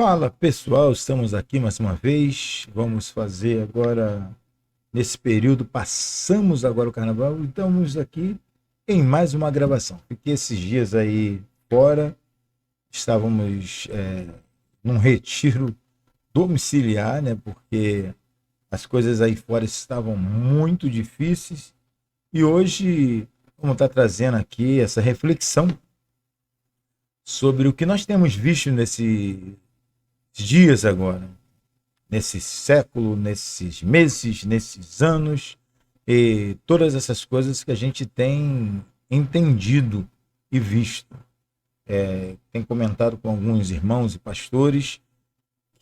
Fala pessoal, estamos aqui mais uma vez. Vamos fazer agora, nesse período, passamos agora o carnaval e estamos aqui em mais uma gravação. Fiquei esses dias aí fora, estávamos num retiro domiciliar, né? Porque as coisas aí fora estavam muito difíceis e hoje vamos estar trazendo aqui essa reflexão sobre o que nós temos visto nesses dias agora, nesse século, nesses meses, nesses anos, e todas essas coisas que a gente tem entendido e visto. Tem comentado com alguns irmãos e pastores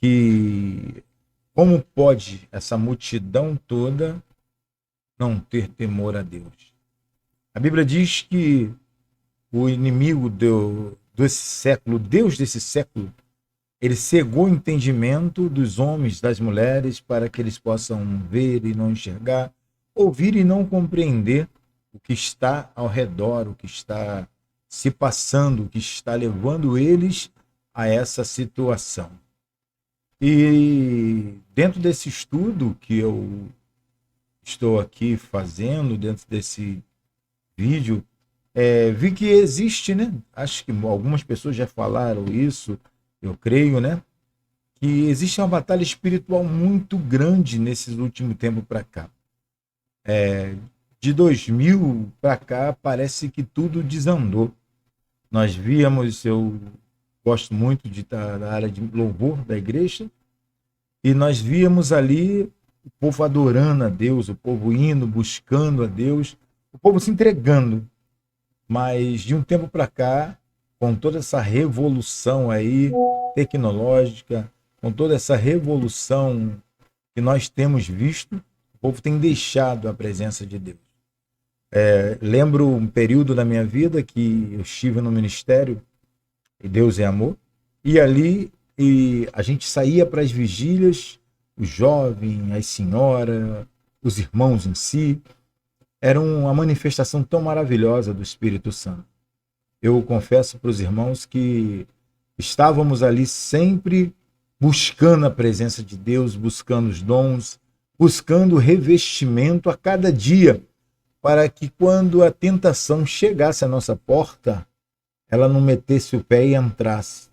que como pode essa multidão toda não ter temor a Deus? A Bíblia diz que o inimigo desse século, Deus desse século, ele cegou o entendimento dos homens, das mulheres, para que eles possam ver e não enxergar, ouvir e não compreender o que está ao redor, o que está se passando, o que está levando eles a essa situação. E dentro desse estudo que eu estou aqui fazendo, dentro desse vídeo, vi que existe, né? Acho que algumas pessoas já falaram isso, eu creio, né? Que existe uma batalha espiritual muito grande nesses últimos tempos para cá. De 2000 para cá, parece que tudo desandou. Nós víamos, eu gosto muito de estar na área de louvor da igreja, e nós víamos ali o povo adorando a Deus, o povo indo, buscando a Deus, o povo se entregando. Mas de um tempo para cá, com toda essa revolução aí tecnológica, com toda essa revolução que nós temos visto, o povo tem deixado a presença de Deus. Lembro um período da minha vida que eu estive no ministério, e Deus é amor, e ali a gente saía para as vigílias, os jovens, as senhoras, os irmãos em si, era uma manifestação tão maravilhosa do Espírito Santo. Eu confesso para os irmãos que estávamos ali sempre buscando a presença de Deus, buscando os dons, buscando o revestimento a cada dia, para que quando a tentação chegasse à nossa porta, ela não metesse o pé e entrasse.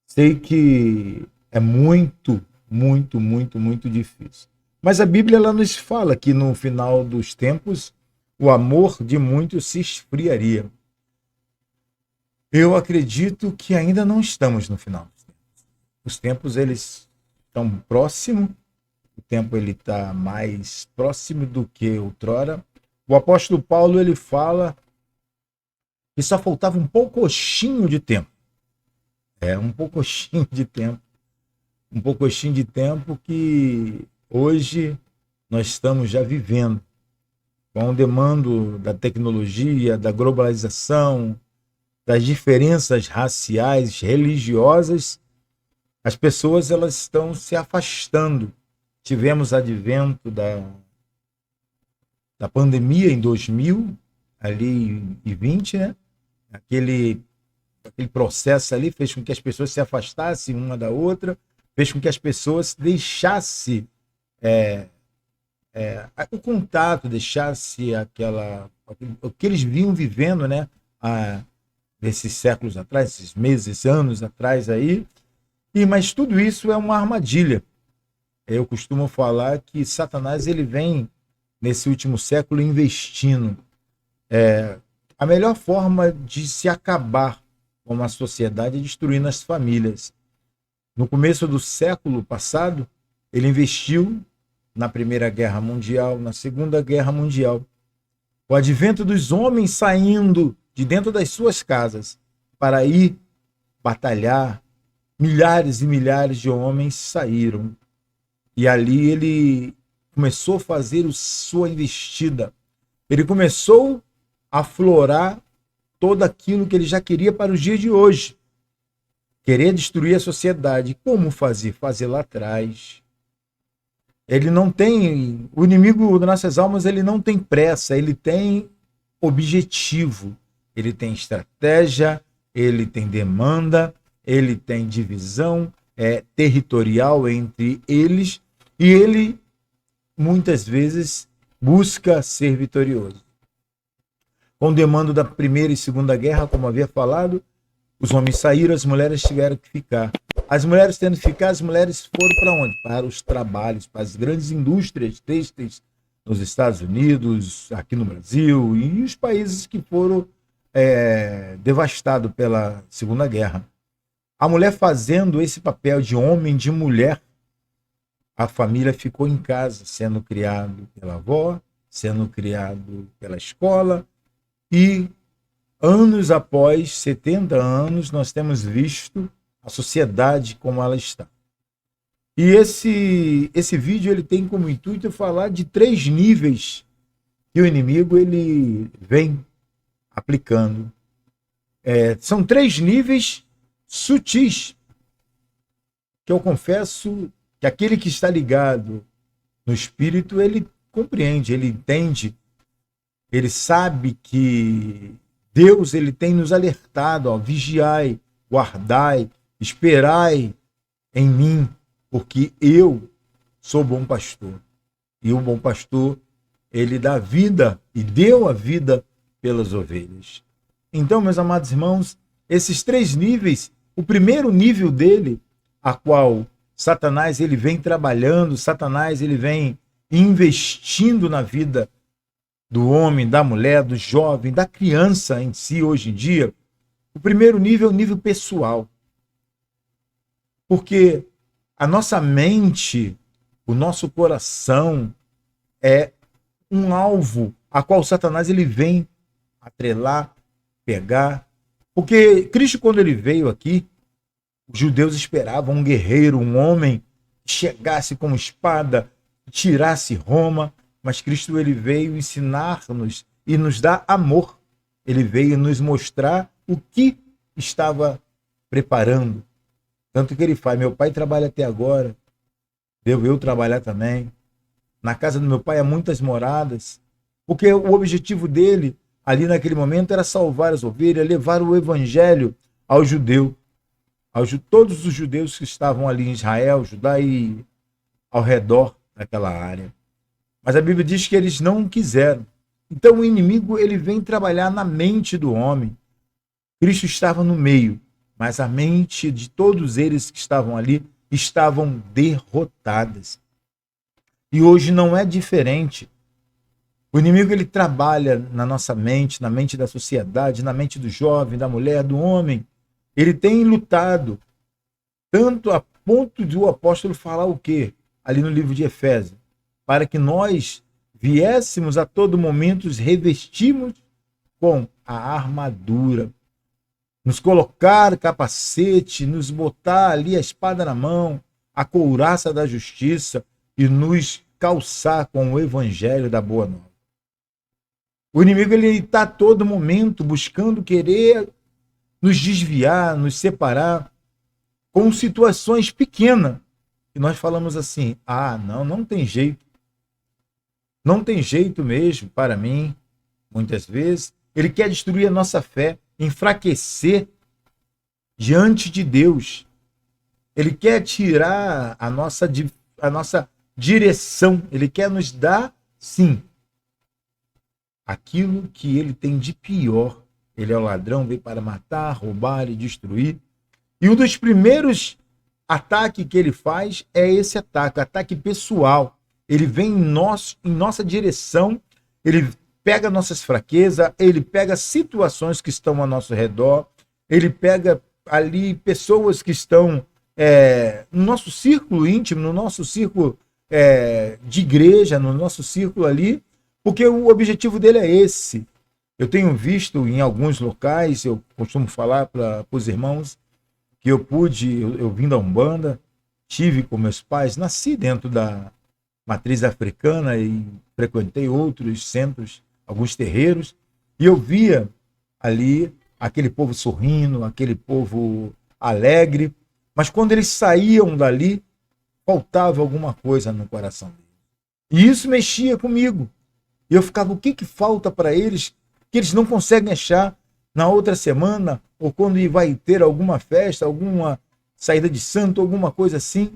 Sei que é muito, muito, muito, muito difícil. Mas a Bíblia ela nos fala que no final dos tempos o amor de muitos se esfriaria. Eu acredito que ainda não estamos no final dos tempos. Os tempos eles estão próximos, o tempo ele está mais próximo do que outrora. O apóstolo Paulo ele fala que só faltava um poucochinho de tempo. Um poucochinho de tempo. Um poucochinho de tempo que hoje nós estamos já vivendo. Com o demando da tecnologia, da globalização, das diferenças raciais, religiosas, as pessoas elas estão se afastando. Tivemos advento da pandemia em 2020, né? Aquele processo ali fez com que as pessoas se afastassem uma da outra, fez com que as pessoas deixassem o contato, deixasse o que eles vinham vivendo, né? Desses séculos atrás, esses meses, anos atrás aí. Mas tudo isso é uma armadilha. Eu costumo falar que Satanás ele vem nesse último século investindo. A melhor forma de se acabar com uma sociedade é destruindo as famílias. No começo do século passado, ele investiu na Primeira Guerra Mundial, na Segunda Guerra Mundial. O advento dos homens saindo de dentro das suas casas para ir batalhar, milhares e milhares de homens saíram. E ali ele começou a fazer sua investida. Ele começou a aflorar todo aquilo que ele já queria para os dias de hoje. Querer destruir a sociedade. Como fazer? Fazer lá atrás. Ele não tem... O inimigo das nossas almas, ele não tem pressa, ele tem objetivo. Ele tem estratégia, ele tem demanda, ele tem divisão, territorial entre eles, e ele muitas vezes busca ser vitorioso. Com o demando da Primeira e Segunda Guerra, como havia falado, os homens saíram, as mulheres tiveram que ficar. As mulheres tendo que ficar, as mulheres foram para onde? Para os trabalhos, para as grandes indústrias têxteis nos Estados Unidos, aqui no Brasil, e os países que foram devastados pela Segunda Guerra. A mulher fazendo esse papel de homem, de mulher, a família ficou em casa, sendo criado pela avó, sendo criado pela escola, e anos após 70 anos, nós temos visto a sociedade como ela está. E esse vídeo ele tem como intuito falar de 3 níveis que o inimigo ele vem aplicando. São 3 níveis sutis, que eu confesso que aquele que está ligado no espírito, ele compreende, ele entende, ele sabe que Deus ele tem nos alertado, vigiai, guardai, esperai em mim, porque eu sou bom pastor. E o bom pastor, ele dá vida e deu a vida pelas ovelhas. Então, meus amados irmãos, esses 3 níveis, o primeiro nível dele, a qual Satanás ele vem trabalhando, Satanás ele vem investindo na vida do homem, da mulher, do jovem, da criança em si hoje em dia. O primeiro nível é o nível pessoal. Porque a nossa mente, o nosso coração é um alvo a qual Satanás ele vem atrelar, pegar. Porque Cristo, quando ele veio aqui, os judeus esperavam um guerreiro, um homem que chegasse com espada, tirasse Roma, mas Cristo ele veio ensinar-nos e nos dar amor. Ele veio nos mostrar o que estava preparando. Tanto que ele faz, meu pai trabalha até agora, devo eu trabalhar também. Na casa do meu pai há muitas moradas, porque o objetivo dele, ali naquele momento, era salvar as ovelhas, levar o evangelho ao judeu. Todos os judeus que estavam ali em Israel, Judá e ao redor daquela área. Mas a Bíblia diz que eles não quiseram. Então o inimigo ele vem trabalhar na mente do homem. Cristo estava no meio, mas a mente de todos eles que estavam ali estavam derrotadas. E hoje não é diferente. O inimigo ele trabalha na nossa mente, na mente da sociedade, na mente do jovem, da mulher, do homem. Ele tem lutado, tanto a ponto de o apóstolo falar o quê? Ali no livro de Efésios, para que nós viéssemos a todo momento nos revestimos com a armadura, nos colocar capacete, nos botar ali a espada na mão, a couraça da justiça e nos calçar com o evangelho da boa nova. O inimigo ele está a todo momento buscando querer nos desviar, nos separar com situações pequenas. E nós falamos assim, não tem jeito. Não tem jeito mesmo para mim, muitas vezes. Ele quer destruir a nossa fé, enfraquecer diante de Deus. Ele quer tirar a nossa direção. Ele quer nos dar, sim, aquilo que ele tem de pior. Ele é o ladrão, veio para matar, roubar e destruir. E um dos primeiros ataques que ele faz é esse ataque pessoal. Ele vem em nossa direção, ele pega nossas fraquezas, ele pega situações que estão ao nosso redor, ele pega ali pessoas que estão no nosso círculo íntimo, no nosso círculo de igreja, no nosso círculo ali, porque o objetivo dele é esse. Eu tenho visto em alguns locais, eu costumo falar para os irmãos, que eu vim da Umbanda, tive com meus pais, nasci dentro da matriz africana e frequentei outros centros, alguns terreiros, e eu via ali aquele povo sorrindo, aquele povo alegre, mas quando eles saíam dali, faltava alguma coisa no coração deles. E isso mexia comigo. E eu ficava, o que falta para eles que eles não conseguem achar na outra semana, ou quando vai ter alguma festa, alguma saída de santo, alguma coisa assim.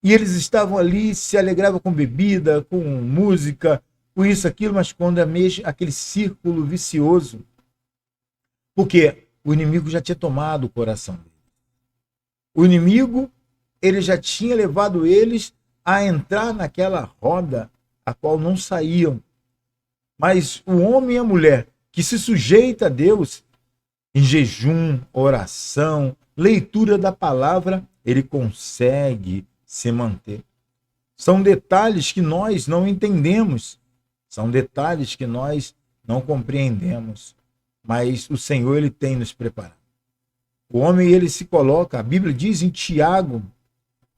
E eles estavam ali, se alegravam com bebida, com música, com isso, aquilo, mas quando é mesmo aquele círculo vicioso, porque o inimigo já tinha tomado o coração dele. O inimigo, ele já tinha levado eles a entrar naquela roda a qual não saíam. Mas o homem e a mulher que se sujeita a Deus em jejum, oração, leitura da palavra, ele consegue se manter. São detalhes que nós não entendemos, são detalhes que nós não compreendemos, mas o Senhor, ele tem nos preparado. O homem, ele se coloca, a Bíblia diz em Tiago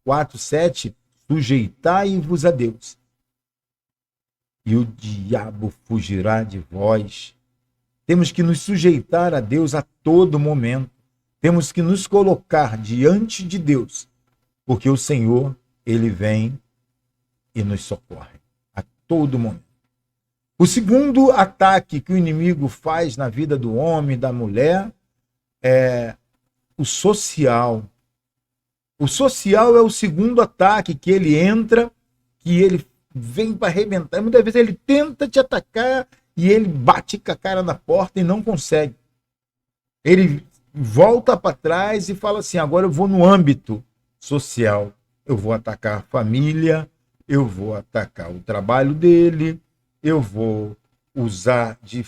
4:7, sujeitai-vos a Deus, e o diabo fugirá de vós. Temos que nos sujeitar a Deus a todo momento. Temos que nos colocar diante de Deus, porque o Senhor, ele vem e nos socorre a todo momento. O segundo ataque que o inimigo faz na vida do homem, da mulher, é o social. O social é o segundo ataque que ele entra, que ele vem para arrebentar. Muitas vezes ele tenta te atacar e ele bate com a cara na porta e não consegue. Ele volta para trás e fala assim, agora eu vou no âmbito social. Eu vou atacar a família, eu vou atacar o trabalho dele, eu vou usar de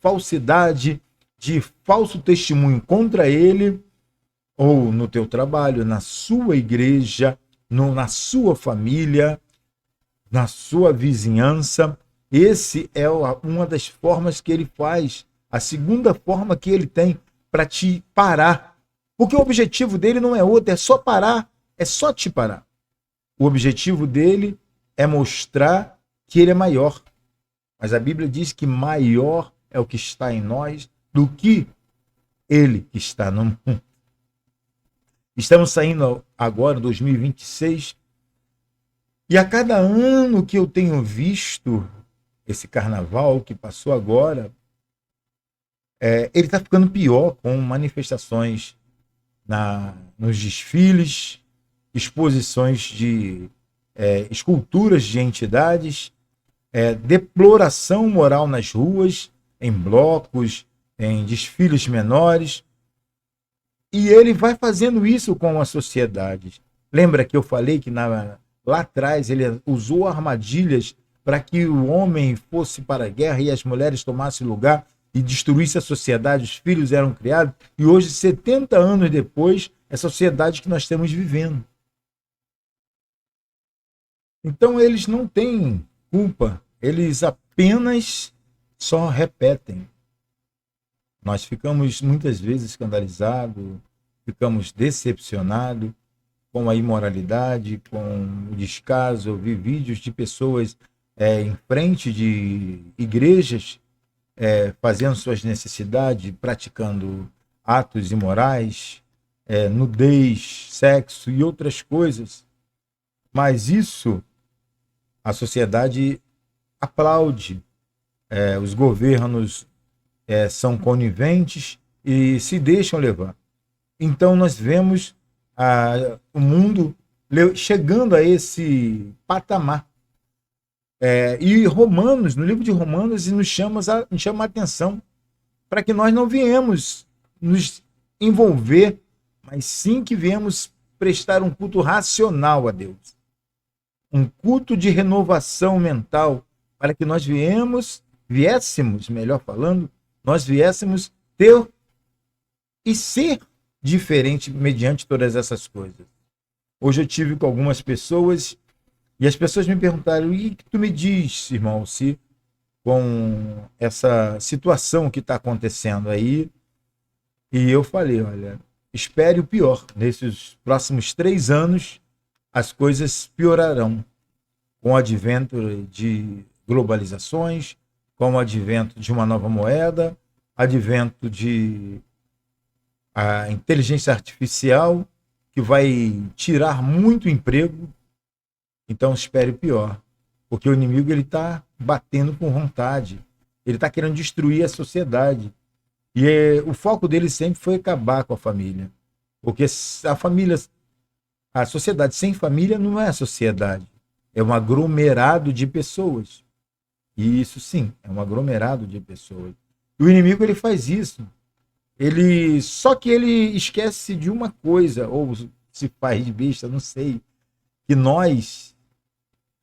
falsidade, de falso testemunho contra ele, ou no teu trabalho, na sua igreja, na sua família, na sua vizinhança. Esse é uma das formas que ele faz, a segunda forma que ele tem para te parar. Porque o objetivo dele não é outro, é só parar, é só te parar. O objetivo dele é mostrar que ele é maior. Mas a Bíblia diz que maior é o que está em nós do que ele que está no mundo. Estamos saindo agora, 2026, e a cada ano que eu tenho visto esse carnaval que passou agora, ele está ficando pior, com manifestações nos desfiles, exposições de esculturas de entidades, deploração moral nas ruas, em blocos, em desfiles menores. E ele vai fazendo isso com a sociedade. Lembra que eu falei que lá atrás ele usou armadilhas para que o homem fosse para a guerra e as mulheres tomassem lugar e destruísse a sociedade, os filhos eram criados, e hoje, 70 anos depois, é a sociedade que nós estamos vivendo. Então eles não têm culpa, eles apenas só repetem. Nós ficamos muitas vezes escandalizados, ficamos decepcionados com a imoralidade, com o descaso. Eu vi vídeos de pessoas em frente de igrejas fazendo suas necessidades, praticando atos imorais, nudez, sexo e outras coisas. Mas isso a sociedade aplaude. Os governos são coniventes e se deixam levar. Então nós vemos o mundo chegando a esse patamar. E Romanos, no livro de Romanos, nos chama a atenção para que nós não viemos nos envolver, mas sim que viemos prestar um culto racional a Deus. Um culto de renovação mental, para que nós viéssemos, melhor falando, nós viéssemos ter e ser diferente mediante todas essas coisas. Hoje eu tive com algumas pessoas e as pessoas me perguntaram: e o que tu me diz, irmão, se com essa situação que está acontecendo aí? E eu falei: olha, espere o pior. Nesses próximos 3 anos, as coisas piorarão com o advento de globalizações, com o advento de uma nova moeda, advento de a inteligência artificial, que vai tirar muito emprego. Então espere o pior, porque o inimigo está batendo com vontade, ele está querendo destruir a sociedade, e o foco dele sempre foi acabar com a família. Porque a família, a sociedade sem família não é sociedade. É um aglomerado de pessoas. E isso sim, é um aglomerado de pessoas. E o inimigo ele faz isso. Só que ele esquece de uma coisa, ou se faz de besta, não sei, que nós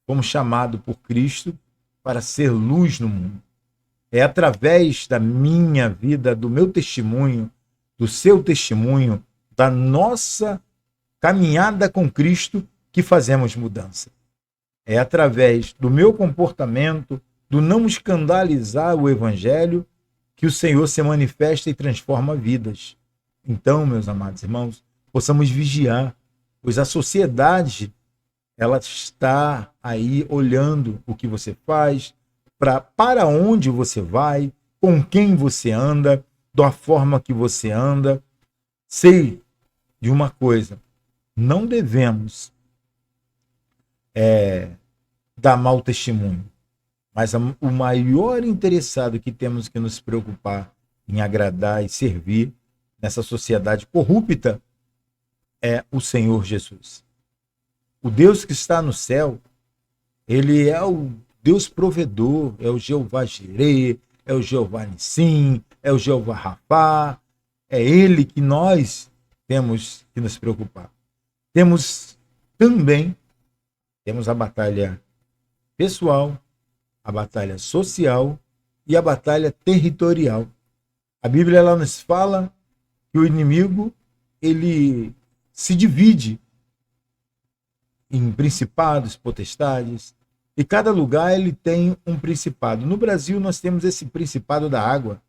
fomos chamados por Cristo para ser luz no mundo. É através da minha vida, do meu testemunho, do seu testemunho, da nossa caminhada com Cristo que fazemos mudança. É através do meu comportamento, do não escandalizar o evangelho, que o Senhor se manifesta e transforma vidas. Então, meus amados irmãos, possamos vigiar, pois a sociedade ela está aí olhando o que você faz, para onde você vai, com quem você anda, da forma que você anda. Sei de uma coisa, não devemos dar mau testemunho, mas o maior interessado que temos que nos preocupar em agradar e servir nessa sociedade corrupta é o Senhor Jesus. O Deus que está no céu, ele é o Deus provedor, é o Jeová Jireh, é o Jeová Nissim, é o Jeová Rafá. É ele que nós temos que nos preocupar. Temos a batalha pessoal, a batalha social e a batalha territorial. A Bíblia ela nos fala que o inimigo ele se divide em principados, potestades, e cada lugar ele tem um principado. No Brasil nós temos esse principado da água,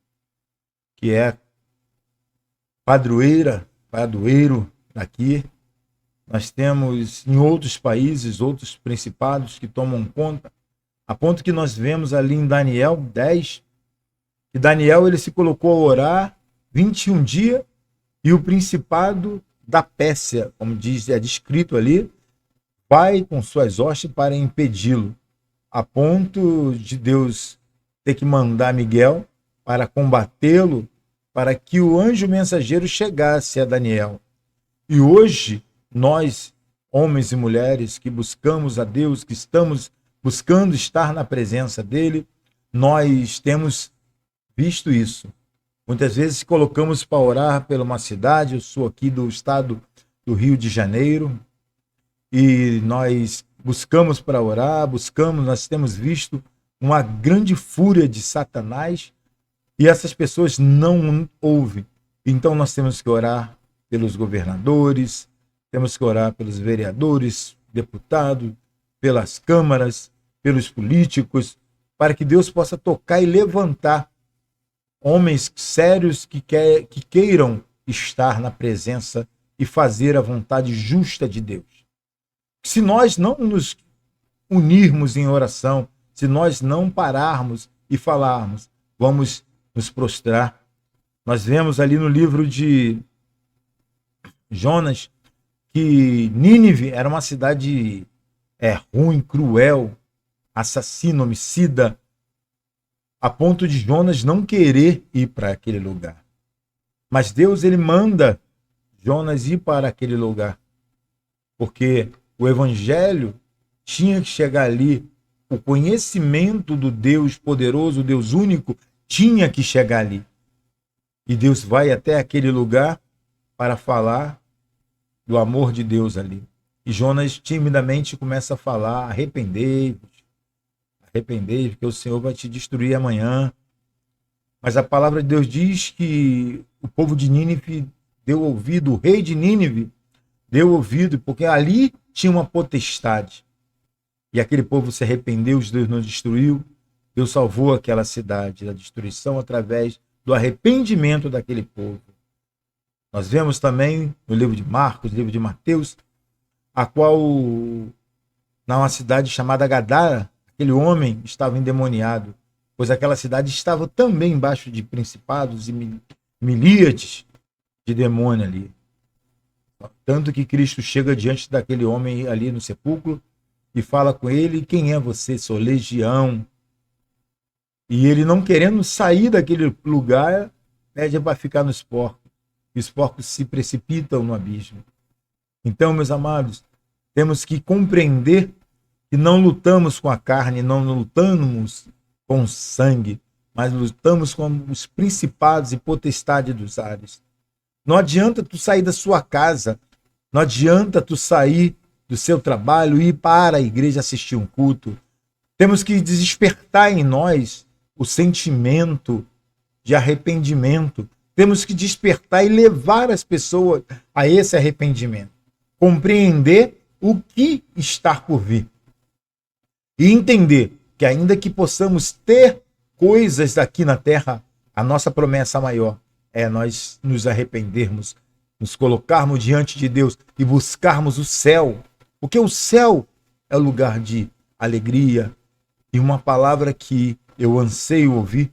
que é padroeiro aqui. Nós temos em outros países outros principados que tomam conta, a ponto que nós vemos ali em Daniel 10, que Daniel ele se colocou a orar 21 dias e o principado da Pérsia, como é descrito ali, vai com suas hostes para impedi-lo, a ponto de Deus ter que mandar Miguel para combatê-lo, para que o anjo mensageiro chegasse a Daniel. E hoje, nós, homens e mulheres que buscamos a Deus, que estamos buscando estar na presença dele, nós temos visto isso. Muitas vezes colocamos para orar pela uma cidade, eu sou aqui do estado do Rio de Janeiro, e nós buscamos para orar, nós temos visto uma grande fúria de Satanás e essas pessoas não ouvem. Então nós temos que orar pelos governadores, temos que orar pelos vereadores, deputados, pelas câmaras, pelos políticos, para que Deus possa tocar e levantar homens sérios que queiram estar na presença e fazer a vontade justa de Deus. Se nós não nos unirmos em oração, se nós não pararmos e falarmos, vamos nos prostrar. Nós vemos ali no livro de Jonas que Nínive era uma cidade ruim, cruel, assassino, homicida, a ponto de Jonas não querer ir para aquele lugar. Mas Deus ele manda Jonas ir para aquele lugar, porque o evangelho tinha que chegar ali, o conhecimento do Deus poderoso, Deus único, tinha que chegar ali. E Deus vai até aquele lugar para falar do amor de Deus ali. E Jonas timidamente começa a falar: arrependei-vos, porque o Senhor vai te destruir amanhã. Mas a palavra de Deus diz que o povo de Nínive deu ouvido, o rei de Nínive deu ouvido, porque ali tinha uma potestade. E aquele povo se arrependeu, Deus não destruiu, Deus salvou aquela cidade da destruição através do arrependimento daquele povo. Nós vemos também no livro de Marcos, no livro de Mateus, a qual, numa cidade chamada Gadara, aquele homem estava endemoniado, pois aquela cidade estava também embaixo de principados e milíades de demônio ali. Tanto que Cristo chega diante daquele homem ali no sepulcro e fala com ele: quem é você? Sou legião. E ele, não querendo sair daquele lugar, pede para ficar nos porcos. e os porcos se precipitam no abismo. Então, meus amados, temos que compreender que não lutamos com a carne, não lutamos com o sangue, mas lutamos com os principados e potestades dos ares. Não adianta tu sair da sua casa, não adianta tu sair do seu trabalho e ir para a igreja assistir um culto. Temos que despertar em nós o sentimento de arrependimento. Temos que despertar e levar as pessoas a esse arrependimento. Compreender o que está por vir. E entender que ainda que possamos ter coisas aqui na terra, a nossa promessa maior é nós nos arrependermos, nos colocarmos diante de Deus e buscarmos o céu. Porque o céu é o lugar de alegria. E uma palavra que eu anseio ouvir: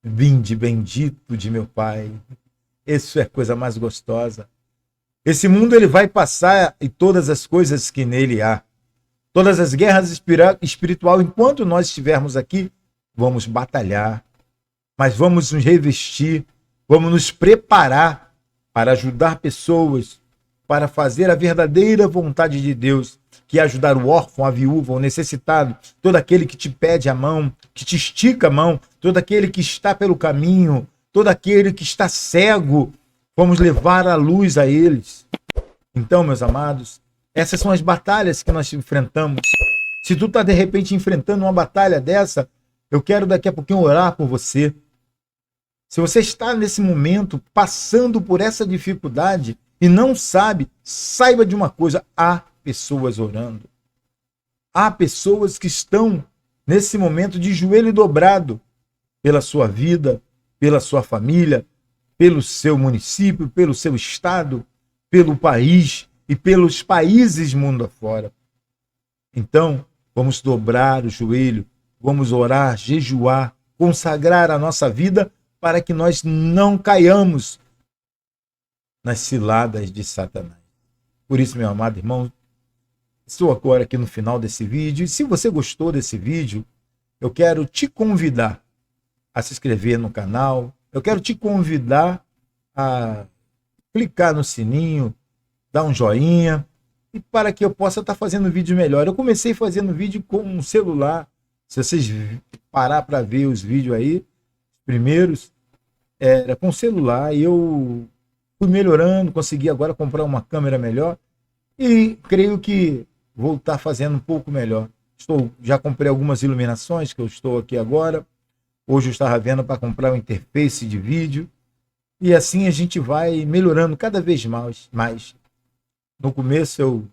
vinde bendito de meu Pai. Isso é a coisa mais gostosa. Esse mundo ele vai passar e todas as coisas que nele há. Todas as guerras espirituais, enquanto nós estivermos aqui, vamos batalhar. Mas vamos nos revestir, vamos nos preparar para ajudar pessoas, para fazer a verdadeira vontade de Deus, que é ajudar o órfão, a viúva, o necessitado, todo aquele que te pede a mão, que te estica a mão, todo aquele que está pelo caminho, todo aquele que está cego. Vamos levar a luz a eles. Então, meus amados, essas são as batalhas que nós enfrentamos. Se tu está, de repente, enfrentando uma batalha dessa, eu quero daqui a pouquinho orar por você. Se você está nesse momento passando por essa dificuldade e não sabe, saiba de uma coisa: há pessoas orando. Há pessoas que estão nesse momento de joelho dobrado pela sua vida, pela sua família, pelo seu município, pelo seu estado, pelo país e pelos países mundo afora. Então, vamos dobrar o joelho, vamos orar, jejuar, consagrar a nossa vida para que nós não caiamos nas ciladas de Satanás. Por isso, meu amado irmão, estou agora aqui no final desse vídeo. E se você gostou desse vídeo, eu quero te convidar a se inscrever no canal. Eu quero te convidar a clicar no sininho, dar um joinha, e para que eu possa estar fazendo vídeo melhor. Eu comecei fazendo vídeo com um celular. Se vocês parar para ver os vídeos aí, primeiros, era com celular, e eu fui melhorando, consegui agora comprar uma câmera melhor, e creio que vou estar fazendo um pouco melhor. Já comprei algumas iluminações, que eu estou aqui agora. Hoje eu estava vendo para comprar uma interface de vídeo, e assim a gente vai melhorando cada vez mais. No começo eu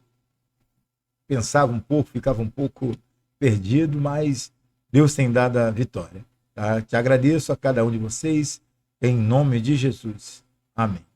pensava um pouco, ficava um pouco perdido, mas Deus tem dado a vitória. Tá? Te agradeço a cada um de vocês, em nome de Jesus. Amém.